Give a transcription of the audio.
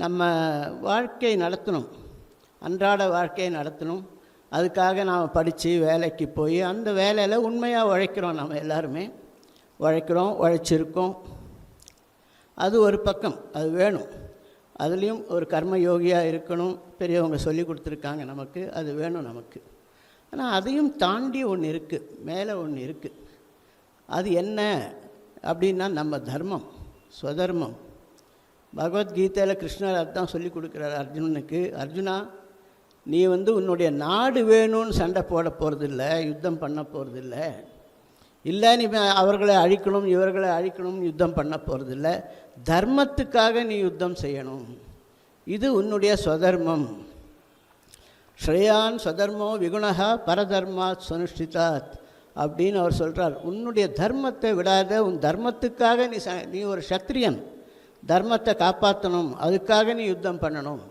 நம்ம வாழ்க்கை நடத்தணும், அன்றாட வாழ்க்கையை நடத்தணும். அதுக்காக நாம் படித்து வேலைக்கு போய் அந்த வேலையில் உண்மையாக உழைக்கிறோம். நம்ம எல்லாருமே உழைக்கிறோம், உழைச்சிருக்கோம். அது ஒரு பக்கம், அது வேணும். அதுலேயும் ஒரு கர்ம யோகியாக இருக்கணும், பெரியவங்க சொல்லி கொடுத்துருக்காங்க நமக்கு, அது வேணும் நமக்கு. ஆனால் அதையும் தாண்டி ஒன்று இருக்குது, மேலே ஒன்று இருக்குது. அது என்ன அப்படின்னா நம்ம தர்மம், ஸ்வதர்மம். பகவத்கீதையில் கிருஷ்ணர் அதுதான் சொல்லி கொடுக்குறார் அர்ஜுனனுக்கு. அர்ஜுனா, நீ உன்னுடைய நாடு வேணும்னு சண்டை போட போகிறதில்ல, யுத்தம் பண்ண போகிறதில்ல. இல்லை நீ அவர்களை அழிக்கணும் இவர்களை அழிக்கணும் யுத்தம் பண்ண போகிறதில்ல. தர்மத்துக்காக நீ யுத்தம் செய்யணும். இது உன்னுடைய ஸ்வதர்மம். ஸ்ரேயான் ஸ்வதர்மோ விகுணா பரதர்மாத் சுனுஷ்டிதாத் அப்படின்னு அவர் சொல்கிறார். உன்னுடைய தர்மத்தை விடாத, உன் தர்மத்துக்காக நீ ஒரு சத்திரியன், தர்மத்தை காப்பாற்றணும், அதுக்காக நீ யுத்தம் பண்ணணும்.